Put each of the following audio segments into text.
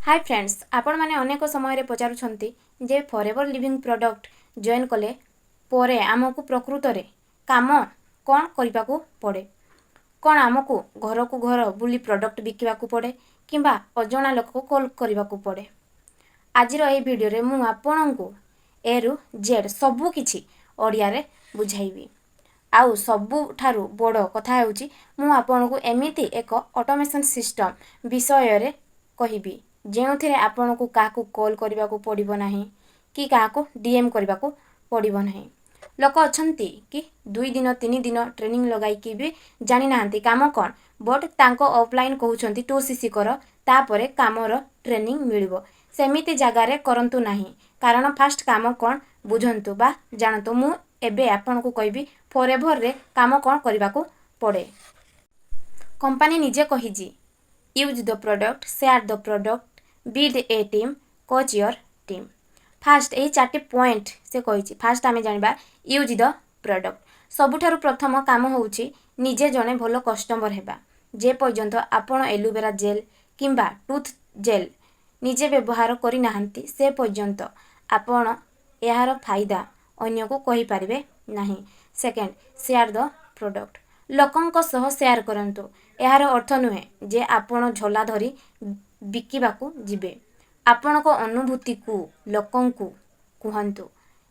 Hi friends, आपण माने अनेक समय रे पचारुछंती जे फॉरएवर लिविंग प्रोडक्ट जॉइन कले परे आमको प्रकृत रे काम कौन करबा को पड़े। कौन आमको घर को घर बुली प्रोडक्ट बिकिबा को पड़े किंबा अजणा लोक को कॉल करबा को पड़े। आज रो ए वीडियो रे मु आपन को ए रु जेड सबु किछि ओडिया रे बुझाइबी। आउ सबु ठारू बड़ कथा हेउची मु आपन को एमिति एक ऑटोमेशन सिस्टम विषय रे कहिबी जेउथिरे आपन को काकू कॉल करबा को पड़िबो नाही कि काकू डीएम करबा को पड़िबो नाही। लोक अछंती कि 2 दिन 3 दिन ट्रेनिंग लगाई कि भी जानि नाहंती काम कोन, बट तांको ऑफलाइन कहउछंती 2cc कर तापरे कामर ट्रेनिंग मिलिबो। सेमिति जगह रे करंतु नाही, कारण फास्ट काम कोन बुझंतु बा जानतु। मु एबे आपन को कहबी फॉरएवर रे काम कोन करबा को पड़े। कंपनी निजे कहिजी use the product, share the product, build a team, coach your team. Fast यही 4टी पॉइंट से कही। फास्ट आम जाना यूज द प्रोडक्ट। सबुठारु प्रथम काम होउची निजे जने भलो कस्टमर हेबा। जे पर्यंत आपण एलोवेरा जेल किंबा टूथ जेल निजे व्यवहार करि नाहंती से पर्यंत आपण यार फायदा अन्य को कहि पारिबे नाही। Second, share the product. लोकंक सह शेयर करंतु। यार अर्थ नुहे जे आपण झोला धरी बिकिबाकू जिबे। आपण को अनुभूति को लोकंकु कुहंतु।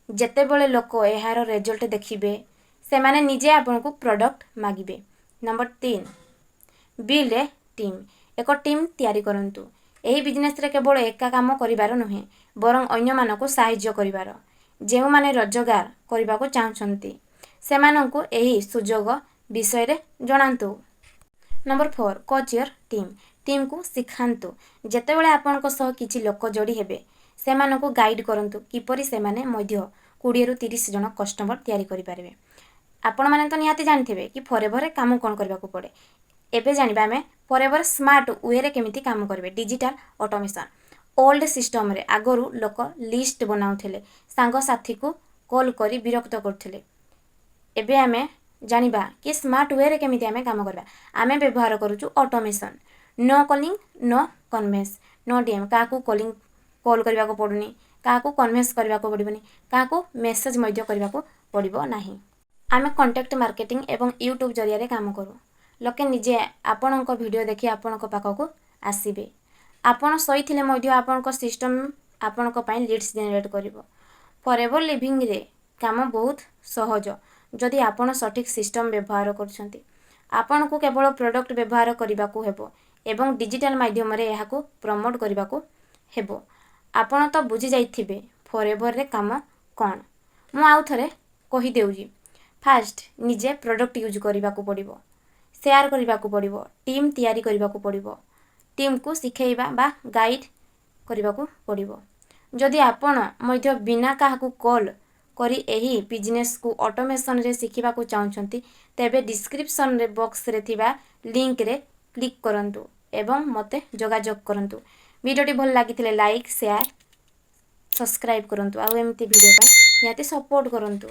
जेतेबेले लोक यार रिजल्ट देखिबे से माने निजे आपण को प्रोडक्ट मागिबे। Number 3, build a team. एक टीम तैयारी करंतु। एही बिजनेस रे केवल एका काम करिवार नुहे बरं अन्य मानको सहाय्य करिवार। जेउ माने रोजगार करिबा को चाहछंती सेमानंकु एही सुजोग विषय रे जणांतु। Number 4, coach your team. Team को सिखांतु। जेतेबेले आपनको सह किछि लोक जोड़ी हेबे सेमानंकु गाइड करंतु किपरि सेमाने मध्य 20 रु 30 जन कस्टमर तैयारी करि पारिबे। आपण माने तो निहाती जानथिबे कि फॉरएवर रे काम कोन करबा को पड़े। एबे जानिबा हमें फॉरएवर स्मार्ट वे रे केमिति काम करबे। Digital automation. ओल्ड सिस्टम रे आगरु लोक लिस्ट बनाउथिले, सांग साथी को कॉल करी विरक्त करथिले। एबे हमें जानिबा कि स्मार्ट वे रे केमिति हमें काम करबा। हमें व्यवहार करूछु automation. No calling, no convince, no DM. काकू कॉल करबा को पड़ुनी, काकू कन्वेंस करबा को पड़िबनी, काकू मेसेज मध्य करबा को पड़िबो नाही। आमे कांटेक्ट मार्केटिंग एवं यूट्यूब जरिया रे काम करू। लोके निजे आपनक वीडियो देखि आपनक पाखकू आसीबे। आपण सहिथिले मध्य आपनक सिस्टम आपनक पई लीड्स जनरेट करिवो। फॉरएवर लिविंग रे काम बहुत सहज जदि आपण सठिक सिस्टम व्यवहार करछंती। आपण को केवल प्रोडक्ट व्यवहार करबा को हेबो एवं डिजिटल माध्यम रे एहा को प्रमोट करबा को हेबो। आपण तो बुझी जाइथिबे फॉरएवर रे काम कोन। मु आउ थरे कहि देउजी। फास्ट निजे प्रोडक्ट यूज करबा को पड़िबो, शेयर करबा को पड़िबो, टीम तैयारी करबा को पड़िबो, टीम को सिखेइबा बा गाइड करबा को पड़िबो। जदि आपण मध्य बिना काहाकू कॉल करी एही बिजनेस को ऑटोमेशन रे सिखिबा को चाहछंती तेबे डिस्क्रिप्शन रे बॉक्स रे थिबा लिंक रे क्लिक करंतु एवं मते जोगाजोग करंतु। वीडियोटी भल लागिथिले लाइक, शेयर, सब्सक्राइब करंतु। आ एमती वीडियो पा याते सपोर्ट करंतु।